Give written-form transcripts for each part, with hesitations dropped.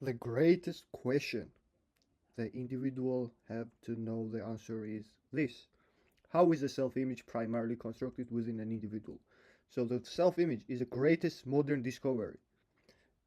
The greatest question the individual have to know the answer is this. How is the self-image primarily constructed within an individual? So the self-image is the greatest modern discovery.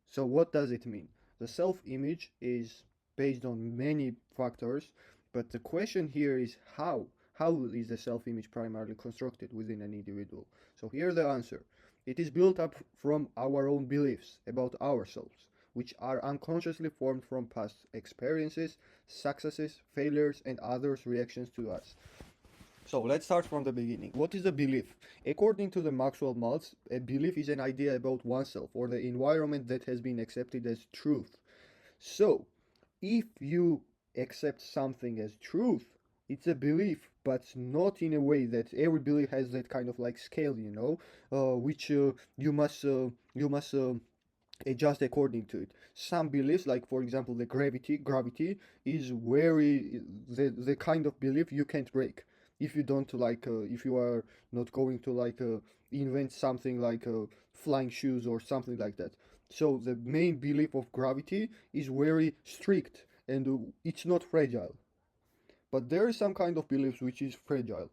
So what does it mean? The self-image is based on many factors, but the question here is how? How is the self-image primarily constructed within an individual? So here's the answer. It is built up from our own beliefs about ourselves, which are unconsciously formed from past experiences, successes, failures, and others' reactions to us. So let's start from the beginning. What is a belief? According to the Maxwell Maltz, a belief is an idea about oneself or the environment that has been accepted as truth. So, if you accept something as truth, it's a belief, but not in a way that every belief has that kind of like scale, which you must adjust according to it. Some beliefs, like for example, the gravity is very the kind of belief you can't break if you don't if you are not going to invent something like flying shoes or something like that. So the main belief of gravity is very strict and it's not fragile. But there is some kind of beliefs which is fragile.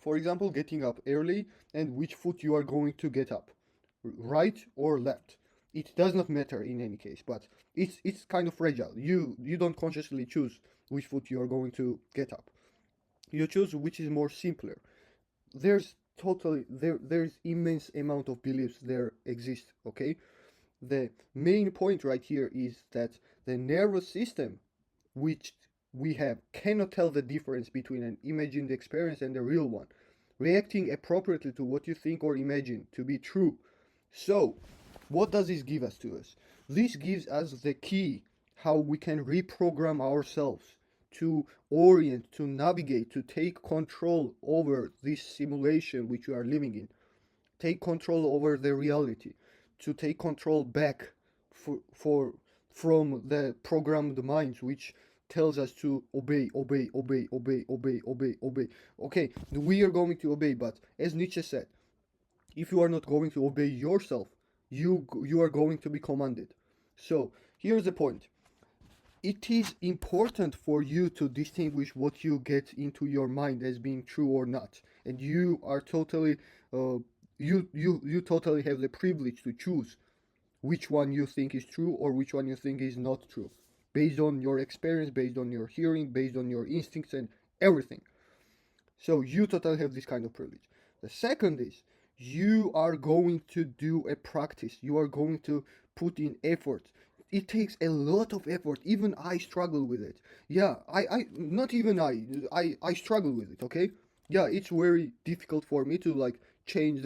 For example, getting up early and which foot you are going to get up, right or left. It does not matter in any case, but it's kind of fragile. You don't consciously choose which foot you are going to get up. You choose which is more simpler. There's immense amount of beliefs there exist. Okay, the main point right here is that the nervous system which we have cannot tell the difference between an imagined experience and the real one, reacting appropriately to what you think or imagine to be true. So, what does this give us to us? This gives us the key how we can reprogram ourselves to orient, to navigate, to take control over this simulation which we are living in, take control over the reality, to take control back for from the programmed minds which tells us to obey, obey, obey, obey, obey, obey, obey. Okay, we are going to obey, but as Nietzsche said, if you are not going to obey yourself, you are going to be commanded. So here's the point. It is important for you to distinguish what you get into your mind as being true or not, and you are totally you totally have the privilege to choose which one you think is true or which one you think is not true, based on your experience, based on your hearing, based on your instincts and everything. So you totally have this kind of privilege. The second is you are going to do a practice. You are going to put in effort. It takes a lot of effort. Even I struggle with it. Yeah, I not even I struggle with it. Okay. Yeah, it's very difficult for me to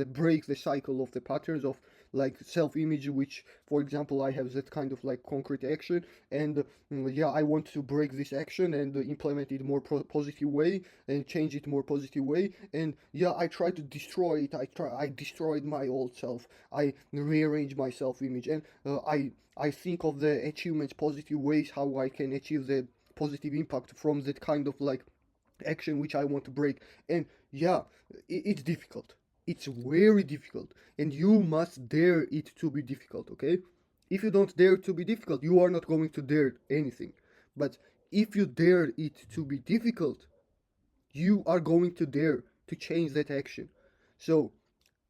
break the cycle of the patterns of like self-image, which for example I have that kind of like concrete action, and yeah, I want to break this action and implement it more positive way and change it more positive way. And yeah, I try to destroy it. I destroyed my old self. I rearrange my self-image, and I think of the achievements positive ways how I can achieve the positive impact from that kind of like action which I want to break. And yeah, it's difficult. It's very difficult, and you must dare it to be difficult. Okay, if you don't dare to be difficult, you are not going to dare anything. But if you dare it to be difficult, you are going to dare to change that action. So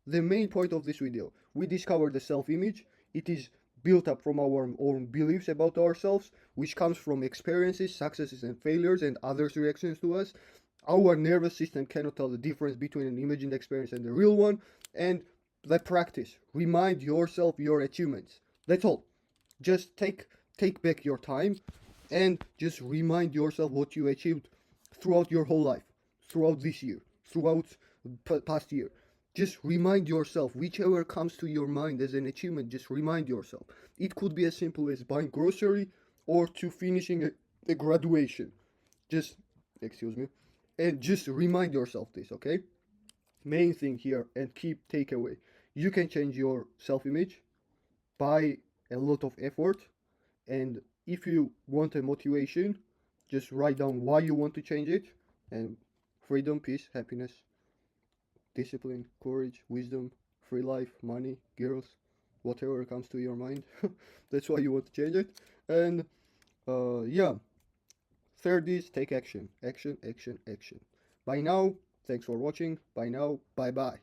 the main point of this video, we discovered the self-image. It is built up from our own beliefs about ourselves, which comes from experiences, successes and failures and others' reactions to us. Our nervous system cannot tell the difference between an imagined experience and the real one. And the practice, remind yourself your achievements. That's all. Just take back your time and just remind yourself what you achieved throughout your whole life, throughout this year, throughout past year. Just remind yourself, whichever comes to your mind as an achievement, just remind yourself. It could be as simple as buying grocery or to finishing a graduation. Just, excuse me, and just remind yourself this, okay? Main thing here and keep takeaway. You can change your self-image by a lot of effort, and if you want a motivation, just write down why you want to change it, and freedom, peace, happiness, discipline, courage, wisdom, free life, money, girls, whatever comes to your mind. That's why you want to change it. And yeah, third is take action. Action, action, action. By now, thanks for watching. By now, bye bye.